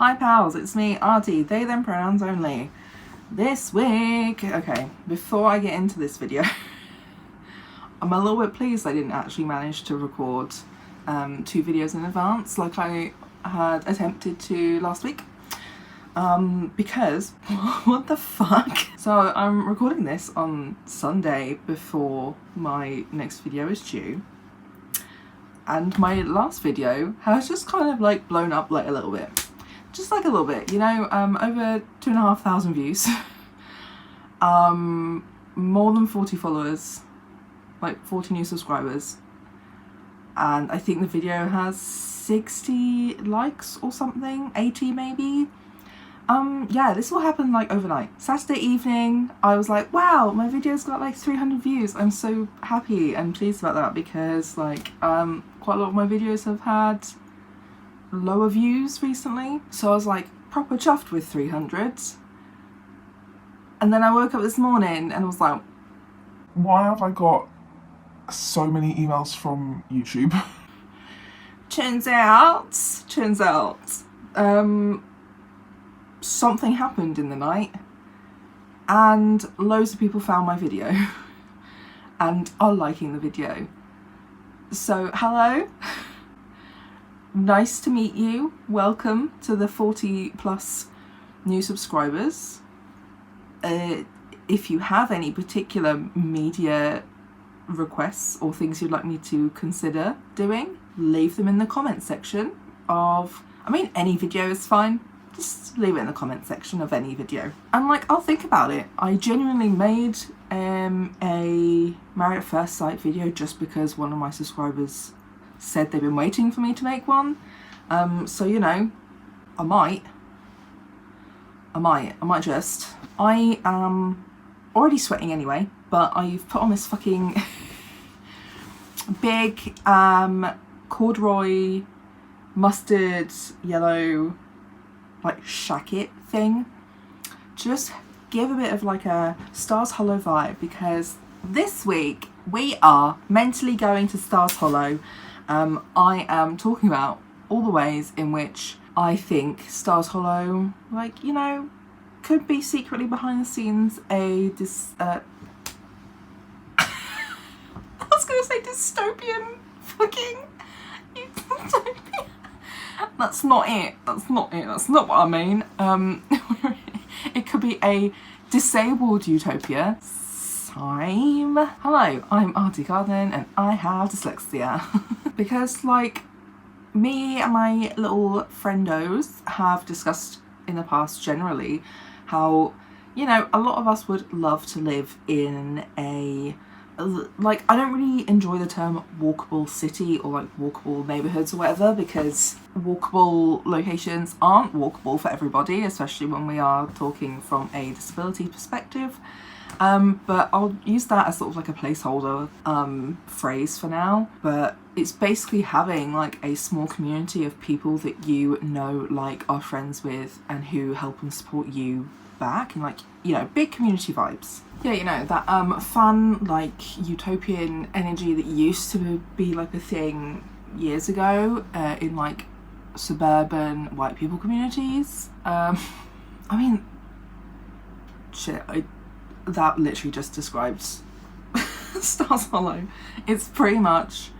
Hi pals, it's me, Artie, they them pronouns only. This week, okay, before I get into this video, I'm a little bit pleased I didn't actually manage to record 2 videos in advance like I had attempted to last week. Because, what the fuck? So I'm recording this on Sunday before my next video is due. And my last video has just kind of like blown up like a little bit. Just like a little bit, you know, over 2,500 views. More than 40 followers, like 40 new subscribers. And I think the video has 60 likes or something, 80 maybe. Yeah, this all happened like overnight. Saturday evening, I was like, wow, my video's got like 300 views. I'm so happy and pleased about that because like quite a lot of my videos have had lower views recently. So I was like proper chuffed with 300. And then I woke up this morning and I was like, why have I got so many emails from YouTube? turns out, something happened in the night and loads of people found my video and are liking the video. So hello, nice to meet you. Welcome to the 40 plus new subscribers. If you have any particular media requests or things you'd like me to consider doing, leave them in the comment section of, I mean, any video is fine. Just leave it in the comment section of any video. And like, I'll think about it. I genuinely made a Married at First Sight video just because one of my subscribers said they've been waiting for me to make one. So, you know, I might just. I am already sweating anyway, but I've put on this fucking big corduroy mustard yellow like shacket thing. Just give a bit of like a Stars Hollow vibe because this week we are mentally going to Stars Hollow. I am talking about all the ways in which I think Stars Hollow, like, you know, could be secretly behind the scenes I was gonna say dystopian fucking utopia. That's not it. That's not what I mean. It could be a disabled utopia. Hello, I'm Artie Garden and I have dyslexia. Because like me and my little friendos have discussed in the past generally how, you know, a lot of us would love to live in a, like, I don't really enjoy the term walkable city or like walkable neighborhoods or whatever because walkable locations aren't walkable for everybody, especially when we are talking from a disability perspective. But I'll use that as sort of like a placeholder phrase for now. But it's basically having like a small community of people that you know, like, are friends with and who help and support you back, and like, you know, big community vibes. Yeah, you know, that fun like utopian energy that used to be like a thing years ago in like suburban white people communities. I mean, shit, that literally just describes Stars Hollow. It's pretty much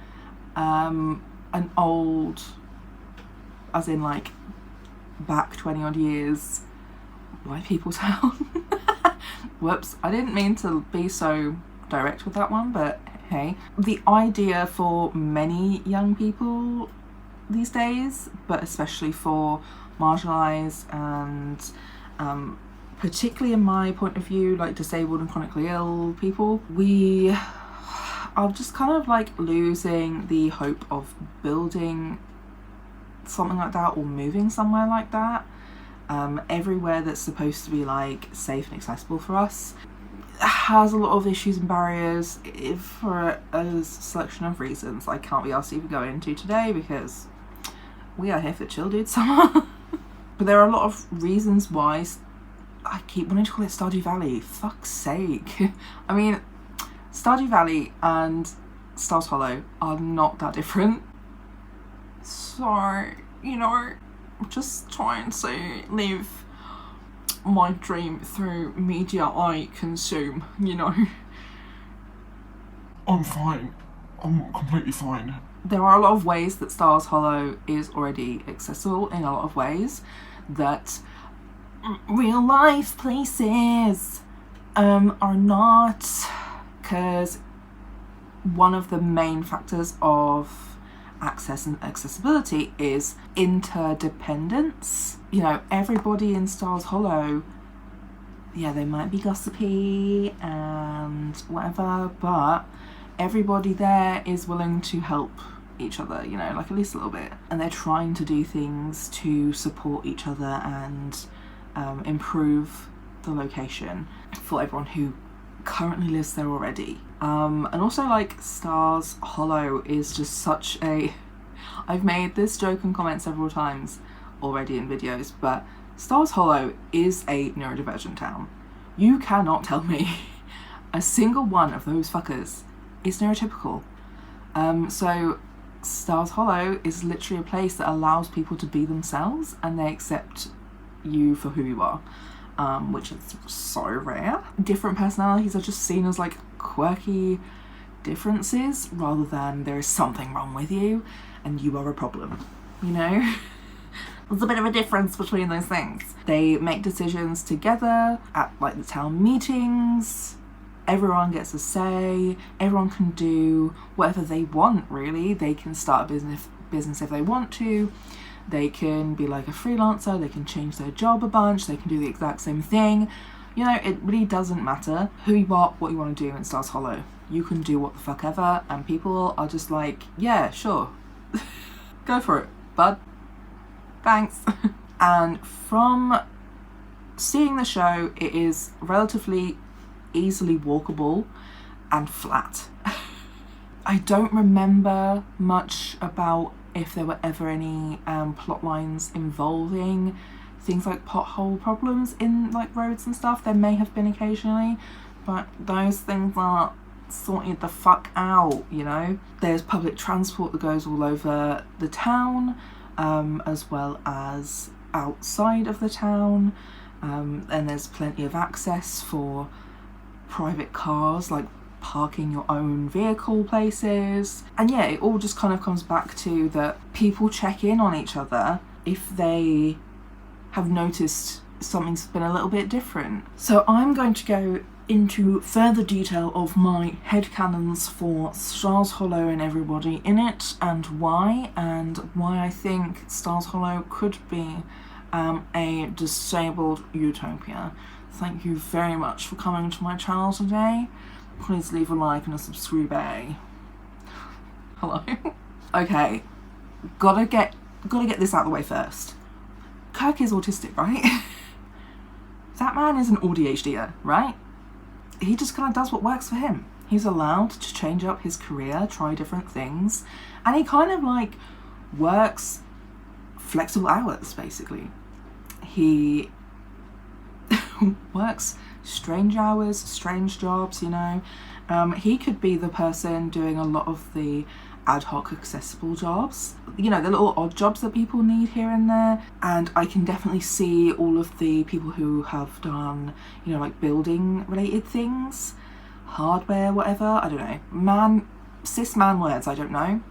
an old, as in like back 20 odd years, white people town. Whoops, I didn't mean to be so direct with that one, but hey. The idea for many young people these days, but especially for marginalised and particularly in my point of view, like disabled and chronically ill people, we are just kind of like losing the hope of building something like that or moving somewhere like that. Everywhere that's supposed to be like safe and accessible for us has a lot of issues and barriers for a selection of reasons I can't be asked to even go into today because we are here for chill dude summer. But there are a lot of reasons why I keep wanting to call it Stardew Valley. Fuck's sake. I mean, Stardew Valley and Stars Hollow are not that different. So, you know, just trying to live my dream through media I consume, you know. I'm fine. I'm completely fine. There are a lot of ways that Stars Hollow is already accessible in a lot of ways that real life places are not, because one of the main factors of access and accessibility is interdependence. You know, everybody in Stars Hollow, yeah, they might be gossipy and whatever, but everybody there is willing to help each other, you know, like at least a little bit. And they're trying to do things to support each other and improve the location for everyone who currently lives there already. And also, like, Stars Hollow is just such a... I've made this joke and comment several times already in videos, but Stars Hollow is a neurodivergent town. You cannot tell me a single one of those fuckers is neurotypical. So Stars Hollow is literally a place that allows people to be themselves and they accept you for who you are, which is so rare. Different personalities are just seen as like quirky differences rather than there is something wrong with you and you are a problem, you know? There's a bit of a difference between those things. They make decisions together at like the town meetings. Everyone gets a say. Everyone can do whatever they want, really. They can start a business if they want to. They can be like a freelancer. They can change their job a bunch. They can do the exact same thing. You know, it really doesn't matter who you are, what you want to do in Stars Hollow. You can do what the fuck ever, and people are just like, yeah, sure. Go for it, bud. Thanks. And from seeing the show, it is relatively easily walkable and flat. I don't remember much about if there were ever any plot lines involving things like pothole problems in like roads and stuff. There may have been occasionally, but those things are sorted the fuck out, you know. There's public transport that goes all over the town, as well as outside of the town, and there's plenty of access for private cars, like parking your own vehicle places. And yeah, it all just kind of comes back to that people check in on each other if they have noticed something's been a little bit different. So I'm going to go into further detail of my headcanons for Stars Hollow and everybody in it, and why I think Stars Hollow could be a disabled utopia. Thank you very much for coming to my channel today. Please leave a like and a subscribe. Hello. Okay, gotta get this out of the way first. Kirk is autistic, right? That man is an ADHDer, right? He just kind of does what works for him. He's allowed to change up his career, try different things, and he kind of like works flexible hours, basically. He works strange hours, strange jobs, you know. He could be the person doing a lot of the ad hoc accessible jobs, you know, the little odd jobs that people need here and there. And I can definitely see all of the people who have done, you know, like building related things, hardware, whatever, I don't know, cis man words, I don't know.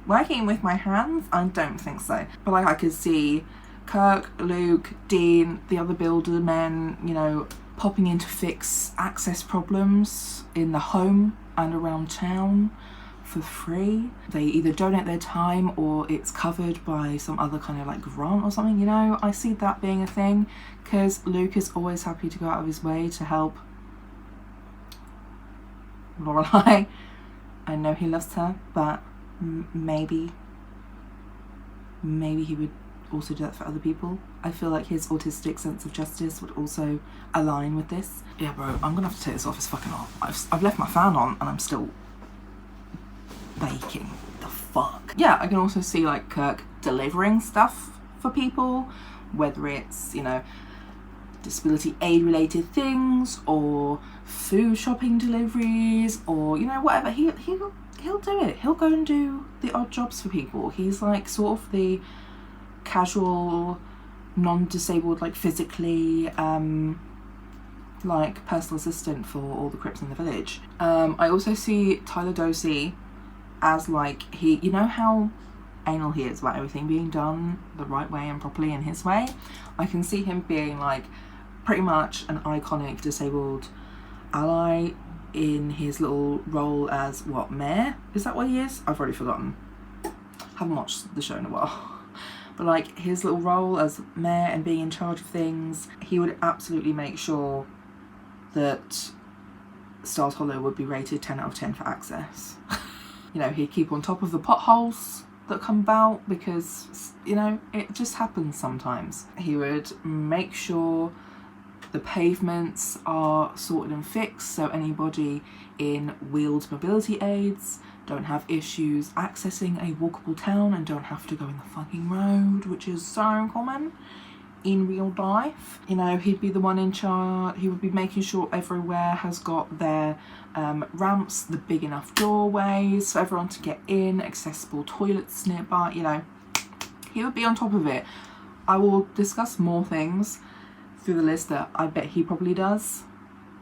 Working with my hands, I don't think so, but like I could see Kirk, Luke, Dean, the other builder men, you know, popping in to fix access problems in the home and around town for free. They either donate their time or it's covered by some other kind of like grant or something, you know. I see that being a thing because Luke is always happy to go out of his way to help Lorelai. I know he loves her, but maybe he would also do that for other people. I feel like his autistic sense of justice would also align with this. Yeah, bro, I'm gonna have to take this off. It's fucking hot. I've left my fan on and I'm still baking. The fuck? Yeah, I can also see like Kirk delivering stuff for people, whether it's, you know, disability aid related things or food shopping deliveries or, you know, whatever. He'll he'll do it. He'll go and do the odd jobs for people. He's like sort of the casual, non-disabled, like physically, like personal assistant for all the Crips in the village. I also see Tyler Dosey as like, he, you know how anal he is about everything being done the right way and properly in his way? I can see him being like pretty much an iconic disabled ally in his little role as what, mayor? Is that what he is? I've already forgotten. Haven't watched the show in a while. But like his little role as mayor and being in charge of things, he would absolutely make sure that Stars Hollow would be rated 10 out of 10 for access. You know, he'd keep on top of the potholes that come about because, you know, it just happens sometimes. He would make sure the pavements are sorted and fixed so anybody in wheeled mobility aids don't have issues accessing a walkable town and don't have to go in the fucking road, which is so common in real life. You know, he'd be the one in charge. He would be making sure everywhere has got their ramps, the big enough doorways for everyone to get in, accessible toilets nearby. You know, he would be on top of it. I will discuss more things through the list that I bet he probably does,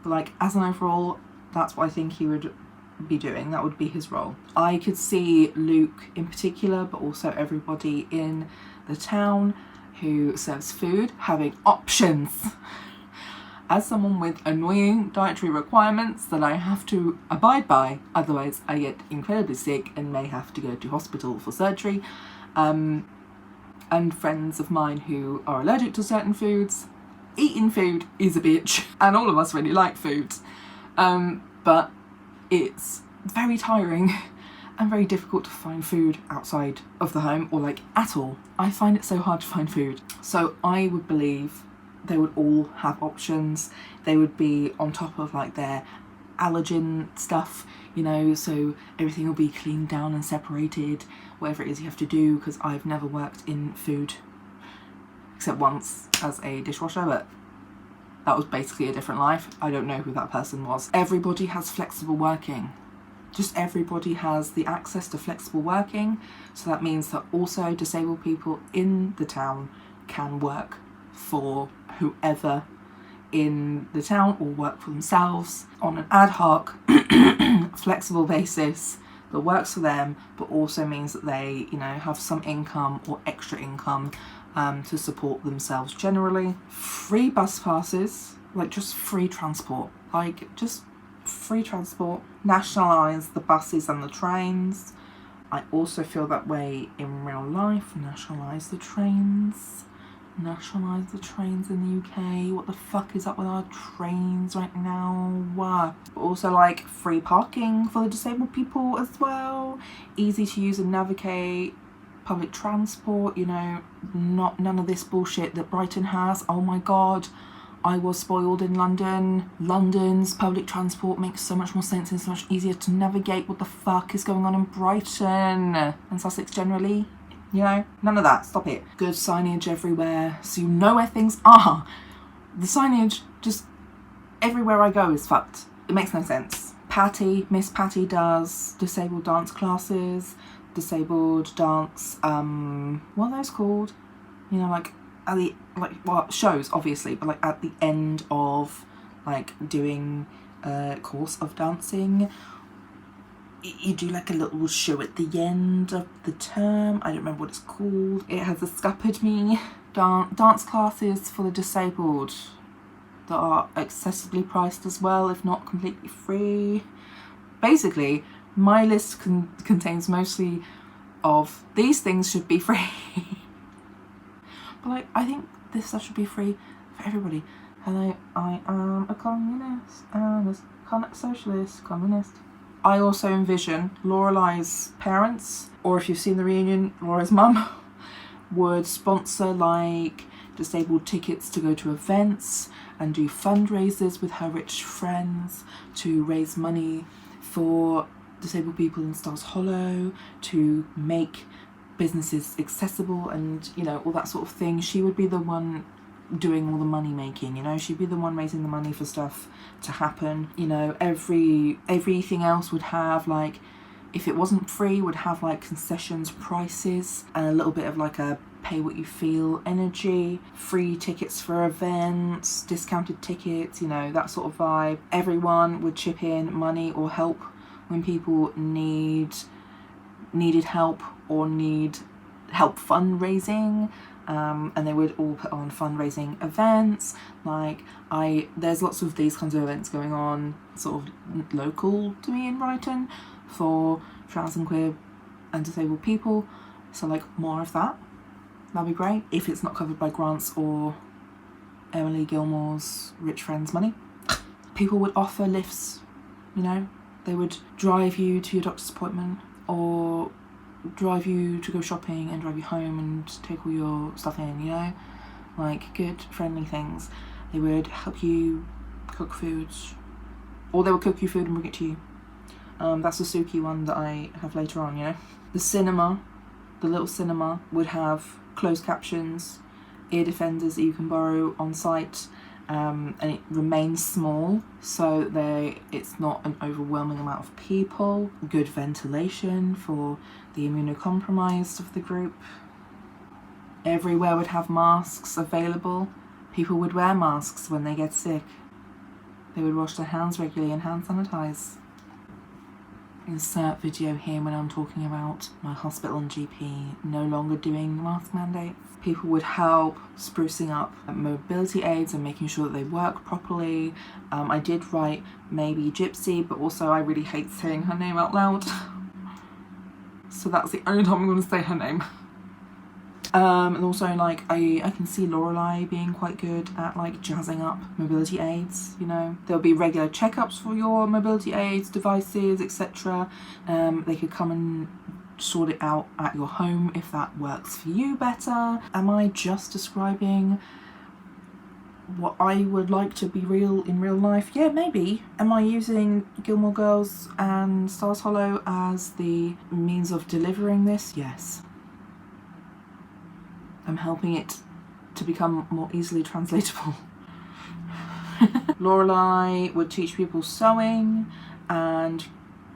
but like as an overall, that's what I think he would be doing. That would be his role. I could see Luke in particular, but also everybody in the town who serves food having options. As someone with annoying dietary requirements that I have to abide by, otherwise I get incredibly sick and may have to go to hospital for surgery, and friends of mine who are allergic to certain foods, eating food is a bitch, and all of us really like food, but it's very tiring and very difficult to find food outside of the home, or like at all. I find it so hard to find food. So I would believe they would all have options. They would be on top of like their allergen stuff, you know, so everything will be cleaned down and separated, whatever it is you have to do, because I've never worked in food except once as a dishwasher, but that was basically a different life. I don't know who that person was. Everybody has flexible working. Just everybody has the access to flexible working, so that means that also disabled people in the town can work for whoever in the town or work for themselves on an ad hoc flexible basis that works for them, but also means that they, you know, have some income or extra income to support themselves generally. Free bus passes, like just free transport, like just free transport. Nationalise the buses and the trains. I also feel that way in real life. Nationalise the trains. Nationalise the trains in the UK. What the fuck is up with our trains right now? But also like free parking for the disabled people as well. Easy to use and navigate public transport, you know, none of this bullshit that Brighton has. Oh my god, I was spoiled in London. London's public transport makes so much more sense and so much easier to navigate. What the fuck is going on in Brighton and Sussex generally? You know, none of that. Stop it. Good signage everywhere so you know where things are. The signage just everywhere I go is fucked. It makes no sense. Miss Patty does disabled dance classes, disabled dance, what are those called? You know, like at the, like, well, shows obviously, but like at the end of like doing a course of dancing, you do like a little show at the end of the term. I don't remember what it's called. It has a Scuppered Me dance classes for the disabled that are accessibly priced as well, if not completely free. Basically, my list contains mostly of these things should be free. But like, I think this stuff should be free for everybody. Hello, I am a communist and a socialist communist. I also envision Lorelai's parents, or if you've seen the reunion, Laura's mum, would sponsor like disabled tickets to go to events and do fundraisers with her rich friends to raise money for disabled people in Stars Hollow, to make businesses accessible and, you know, all that sort of thing. She would be the one doing all the money making, you know, she'd be the one raising the money for stuff to happen. You know, everything else would have like if it wasn't free, would have like concessions prices and a little bit of like a pay what you feel energy, free tickets for events, discounted tickets, you know, that sort of vibe. Everyone would chip in money or help when people needed help or need help fundraising. And they would all put on fundraising events. Like there's lots of these kinds of events going on sort of local to me in Brighton for trans and queer and disabled people. So like more of that. That'd be great if it's not covered by grants or Emily Gilmore's rich friends' money. People would offer lifts, you know. They would drive you to your doctor's appointment or drive you to go shopping and drive you home and take all your stuff in, you know, like good friendly things. They would help you cook foods, or they would cook you food and bring it to you. That's the Suki one that I have later on, you know. The cinema, the little cinema, would have closed captions, ear defenders that you can borrow on site, and it remains small so it's not an overwhelming amount of people. Good ventilation for the immunocompromised of the group. Everywhere would have masks available. People would wear masks when they get sick. They would wash their hands regularly and hand sanitize. Insert video here when I'm talking about my hospital and GP no longer doing mask mandates. People would help sprucing up mobility aids and making sure that they work properly. I did write maybe Gypsy, but also I really hate saying her name out loud. So that's the only time I'm going to say her name. And also like I can see Lorelai being quite good at like jazzing up mobility aids, you know. There'll be regular checkups for your mobility aids, devices, etc. They could come and sort it out at your home if that works for you better. Am I just describing what I would like to be real in real life? Yeah, maybe. Am I using Gilmore Girls and Stars Hollow as the means of delivering this? Yes. I'm helping it to become more easily translatable. Lorelai would teach people sewing, and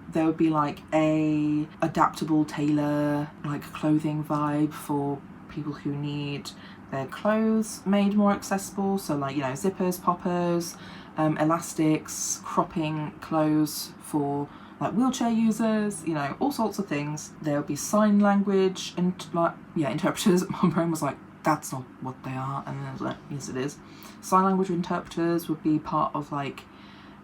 there would be like a adaptable tailor like clothing vibe for people who need their clothes made more accessible. So like, you know, zippers, poppers, elastics, cropping clothes for like wheelchair users, you know, all sorts of things. There would be sign language and like, yeah, interpreters. My brain was like, that's not what they are. And then I was like, yes it is. Sign language interpreters would be part of like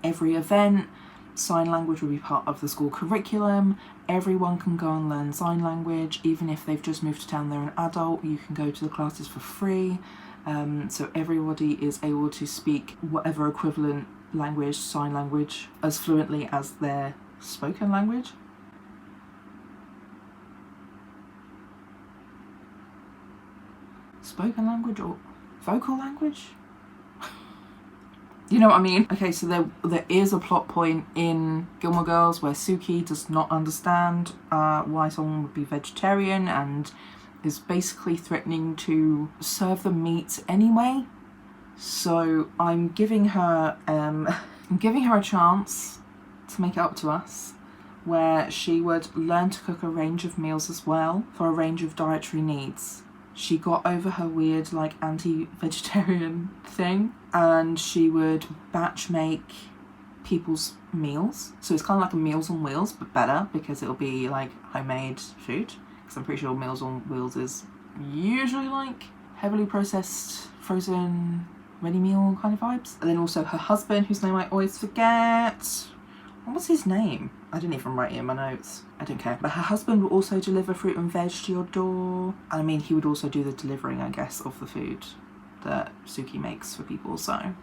every event. Sign language would be part of the school curriculum. Everyone can go and learn sign language, even if they've just moved to town, they're an adult, you can go to the classes for free. So everybody is able to speak whatever equivalent language, sign language, as fluently as their spoken language. Spoken language or vocal language? You know what I mean? Okay, so there is a plot point in Gilmore Girls where Suki does not understand why someone would be vegetarian and is basically threatening to serve them meat anyway. So I'm giving her a chance to make it up to us, where she would learn to cook a range of meals as well for a range of dietary needs. She got over her weird like anti-vegetarian thing, and she would batch make people's meals. So it's kind of like a Meals on Wheels, but better, because it'll be like homemade food. Because I'm pretty sure Meals on Wheels is usually like heavily processed, frozen, ready meal kind of vibes. And then also her husband, whose name I always forget. What was his name? I didn't even write it in my notes. I don't care. But her husband will also deliver fruit and veg to your door. And I mean, he would also do the delivering, I guess, of the food that Suki makes for people, so.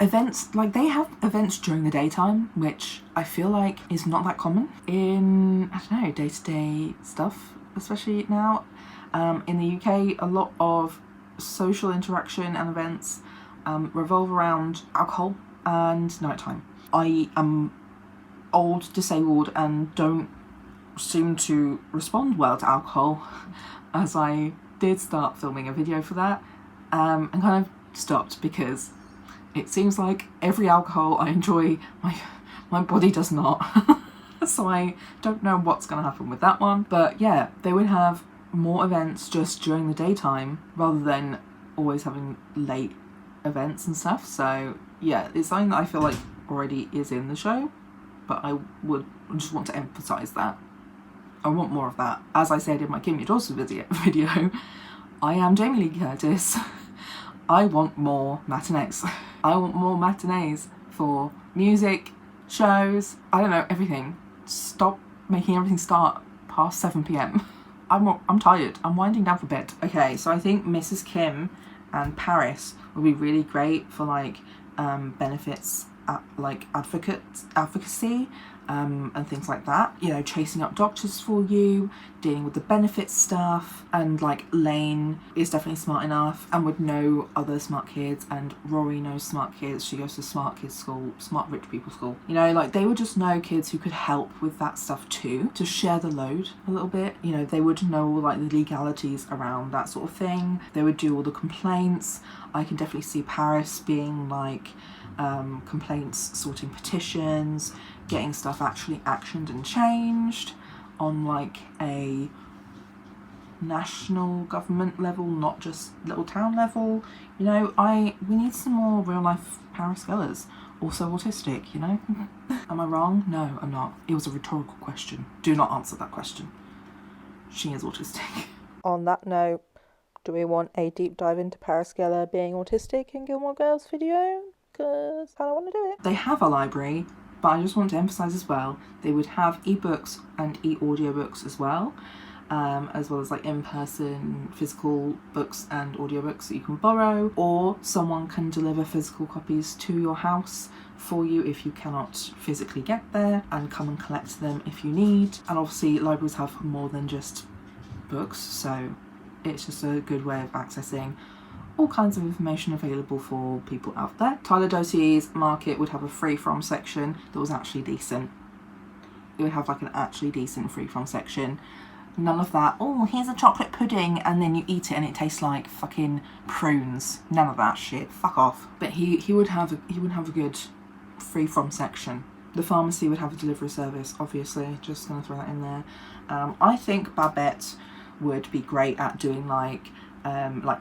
Events, like they have events during the daytime, which I feel like is not that common in, I don't know, day-to-day stuff, especially now. In the UK, a lot of social interaction and events revolve around alcohol and nighttime. I am old, disabled, and don't seem to respond well to alcohol, as I did start filming a video for that, and kind of stopped because it seems like every alcohol I enjoy, my body does not. So I don't know what's going to happen with that one. But yeah, they would have more events just during the daytime rather than always having late events and stuff. So yeah, it's something that I feel like already is in the show, but I would just want to emphasise that. I want more of that. As I said in my Kim Your Dawson video, I am Jamie Lee Curtis. I want more matinees. I want more matinees for music, shows, I don't know, everything. Stop making everything start past 7 p.m. I'm tired. I'm winding down for bed. Okay, so I think Mrs. Kim and Paris would be really great for like benefits like advocacy and things like that, you know, chasing up doctors for you, dealing with the benefits stuff. And like Lane is definitely smart enough and would know other smart kids, and Rory knows smart kids. She goes to smart kids school, smart rich people school, you know, like they would just know kids who could help with that stuff too, to share the load a little bit. You know, they would know like the legalities around that sort of thing. They would do all the complaints. I can definitely see Paris being like complaints, sorting petitions, getting stuff actually actioned and changed on like a national government level, not just little town level. You know, we need some more real life Paris Gellers, also autistic, you know. Am I wrong? No, I'm not. It was a rhetorical question. Do not answer that question. She is autistic. On that note, do we want a deep dive into Paris Geller being autistic in Gilmore Girls video? Because I don't want to do it. They have a library, but I just want to emphasise as well, they would have ebooks and e-audiobooks as well as like in-person physical books and audiobooks that you can borrow, or someone can deliver physical copies to your house for you if you cannot physically get there, and come and collect them if you need. And obviously libraries have more than just books, so it's just a good way of accessing all kinds of information available for people out there. Tyler Doty's Market would have a free from section that was actually decent. It would have like an actually decent free from section. None of that, oh, here's a chocolate pudding and then you eat it and it tastes like fucking prunes. None of that shit. Fuck off. But he would have a good free from section. The pharmacy would have a delivery service, obviously. Just gonna throw that in there. I think Babette would be great at doing like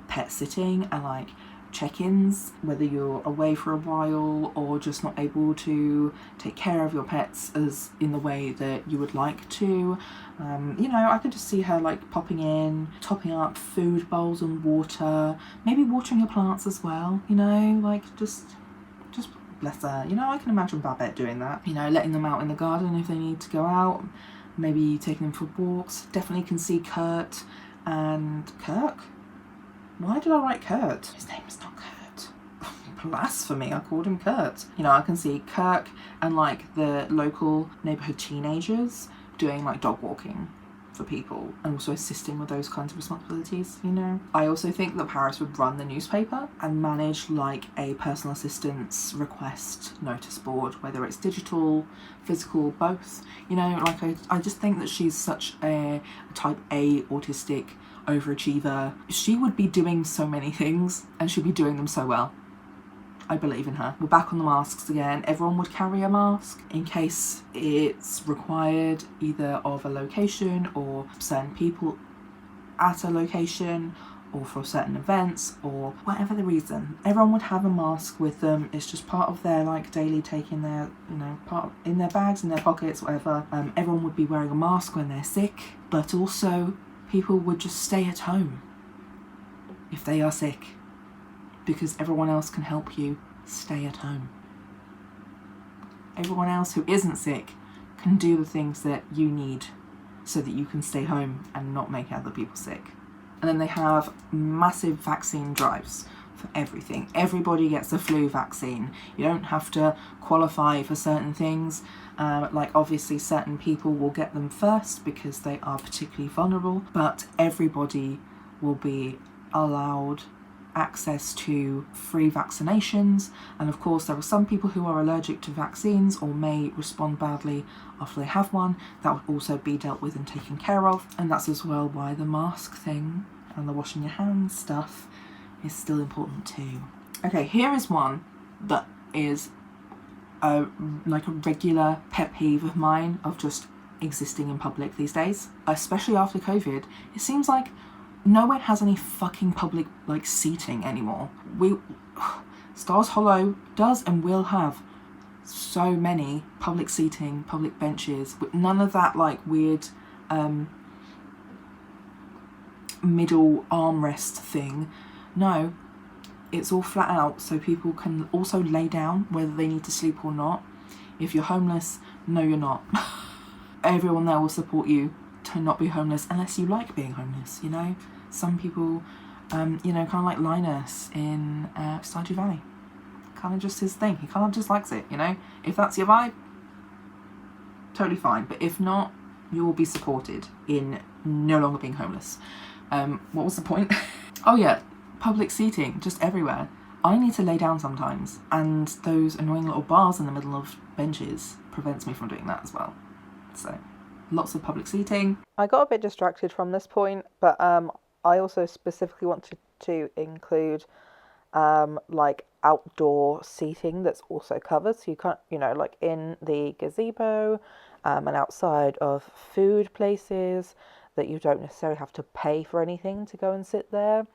pet sitting and like check-ins, whether you're away for a while or just not able to take care of your pets as in the way that you would like to. You know, I could just see her like popping in, topping up food bowls and water, maybe watering her plants as well, you know, like just bless her. You know, I can imagine Babette doing that, you know, letting them out in the garden if they need to go out, maybe taking them for walks. Definitely can see Kurt and Kirk. Why did I write Kurt? His name is not Kurt. Blasphemy, I called him Kurt. You know, I can see Kirk and like the local neighbourhood teenagers doing like dog walking for people and also assisting with those kinds of responsibilities, you know. I also think that Paris would run the newspaper and manage like a personal assistance request notice board, whether it's digital, physical, both. You know, like I just think that she's such a type A autistic overachiever. She would be doing so many things and she'd be doing them so well. I believe in her. We're back on the masks again. Everyone would carry a mask in case it's required, either of a location or certain people at a location or for certain events or whatever the reason. Everyone would have a mask with them. It's just part of their like daily taking their, you know, part in their bags, in their pockets, whatever. Everyone would be wearing a mask when they're sick, but also people would just stay at home if they are sick, because everyone else can help you stay at home. Everyone else who isn't sick can do the things that you need so that you can stay home and not make other people sick. And then they have massive vaccine drives for everything. Everybody gets a flu vaccine. You don't have to qualify for certain things. Like obviously certain people will get them first because they are particularly vulnerable, but everybody will be allowed access to free vaccinations. And of course there are some people who are allergic to vaccines or may respond badly after they have one. That would also be dealt with and taken care of, and that's as well why the mask thing and the washing your hands stuff is still important too. Okay, here is one that is a regular pet peeve of mine of just existing in public these days, especially after COVID. It seems like no one has any fucking public like seating anymore. Stars Hollow does and will have so many public seating, public benches, with none of that like weird middle armrest thing. No, it's all flat out so people can also lay down whether they need to sleep or not. If you're homeless, no you're not. Everyone there will support you to not be homeless unless you like being homeless, you know. Some people, you know, kind of like Linus in Stardew Valley. Kind of just his thing. He kind of just likes it, you know. If that's your vibe, totally fine. But if not, you will be supported in no longer being homeless. What was the point? Oh yeah, public seating just everywhere. I need to lay down sometimes, and those annoying little bars in the middle of benches prevents me from doing that as well. So, lots of public seating. I got a bit distracted from this point, but I also specifically wanted to include like outdoor seating that's also covered. So you can't, you know, like in the gazebo and outside of food places that you don't necessarily have to pay for anything to go and sit there.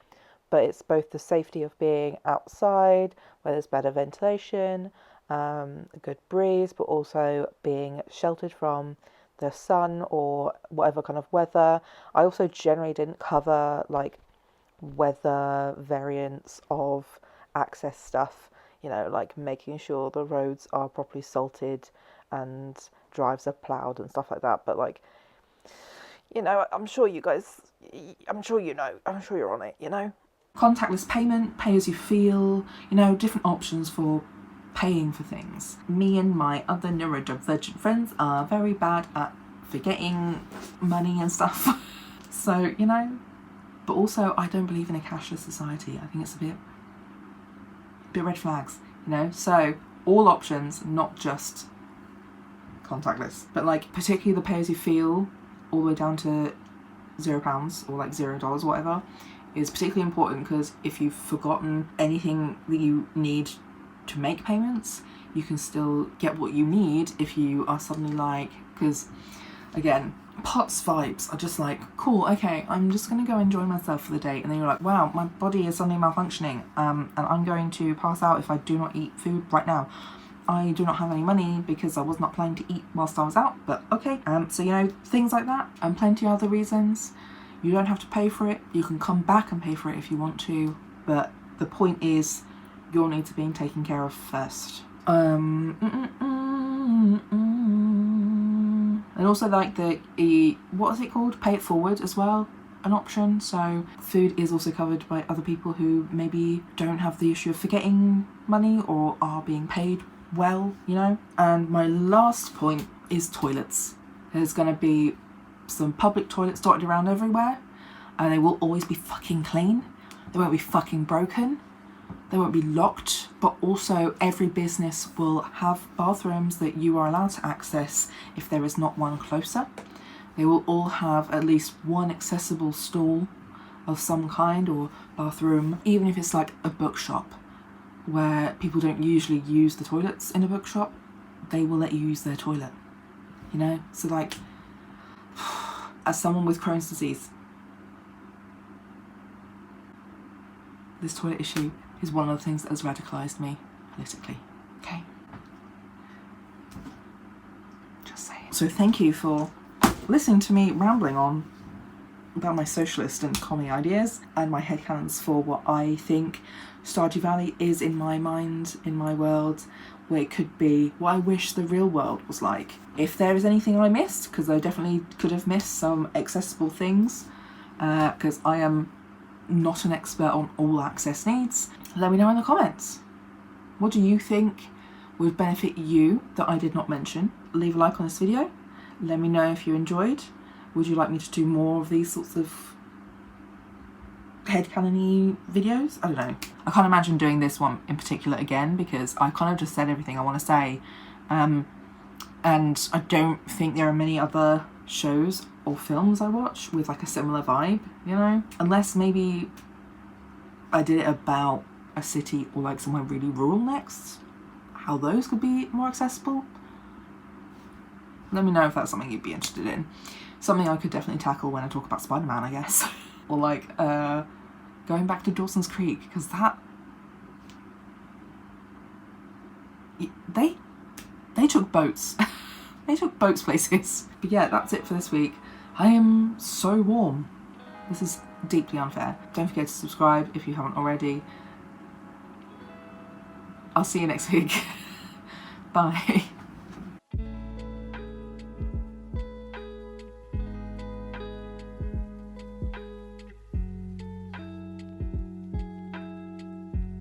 But it's both the safety of being outside, where there's better ventilation, a good breeze, but also being sheltered from the sun or whatever kind of weather. I also generally didn't cover like weather variants of access stuff, you know, like making sure the roads are properly salted and drives are ploughed and stuff like that. But like, you know, I'm sure you guys, I'm sure you know, I'm sure you're on it, you know. Contactless payment, pay as you feel, you know, different options for paying for things. Me and my other neurodivergent friends are very bad at forgetting money and stuff. So, you know, but also I don't believe in a cashless society. I think it's a bit red flags, you know. So all options, not just contactless, but like particularly the pay as you feel all the way down to £0 or like $0, whatever, is particularly important, because if you've forgotten anything that you need to make payments, you can still get what you need if you are suddenly like, because again, POTS vibes are just like, cool, okay, I'm just gonna go enjoy myself for the day, and then you're like, wow, my body is suddenly malfunctioning, and I'm going to pass out if I do not eat food right now. I do not have any money because I was not planning to eat whilst I was out, but okay. So, you know, things like that, and plenty of other reasons. You don't have to pay for it. You can come back and pay for it if you want to, but the point is your needs are being taken care of first. And also like what is it called? Pay it forward as well, an option. So food is also covered by other people who maybe don't have the issue of forgetting money or are being paid well, you know. And my last point is toilets. There's gonna be some public toilets dotted around everywhere, and they will always be fucking clean. They won't be fucking broken. They won't be locked, but also every business will have bathrooms that you are allowed to access if there is not one closer. They will all have at least one accessible stall of some kind or bathroom, even if it's like a bookshop where people don't usually use the toilets in a bookshop. They will let you use their toilet, you know. So like, as someone with Crohn's disease, this toilet issue is one of the things that has radicalised me politically. Okay? Just saying. So thank you for listening to me rambling on about my socialist and commie ideas and my headcanons for what I think Stardew Valley is in my mind, in my world, where it could be, what I wish the real world was like. If there is anything I missed, because I definitely could have missed some accessible things, because I am not an expert on all access needs, let me know in the comments. What do you think would benefit you that I did not mention? Leave a like on this video. Let me know if you enjoyed. Would you like me to do more of these sorts of headcanon-y videos? I don't know. I can't imagine doing this one in particular again, because I kind of just said everything I want to say. And I don't think there are many other shows or films I watch with like a similar vibe, you know? Unless maybe I did it about a city or like somewhere really rural next. how those could be more accessible. Let me know if that's something you'd be interested in. Something I could definitely tackle when I talk about Spider-Man, I guess. Or like going back to Dawson's Creek, because that they took boats. They took boats places. But yeah, that's it for this week. I am so warm. This is deeply unfair. Don't forget to subscribe if you haven't already. I'll see you next week. Bye.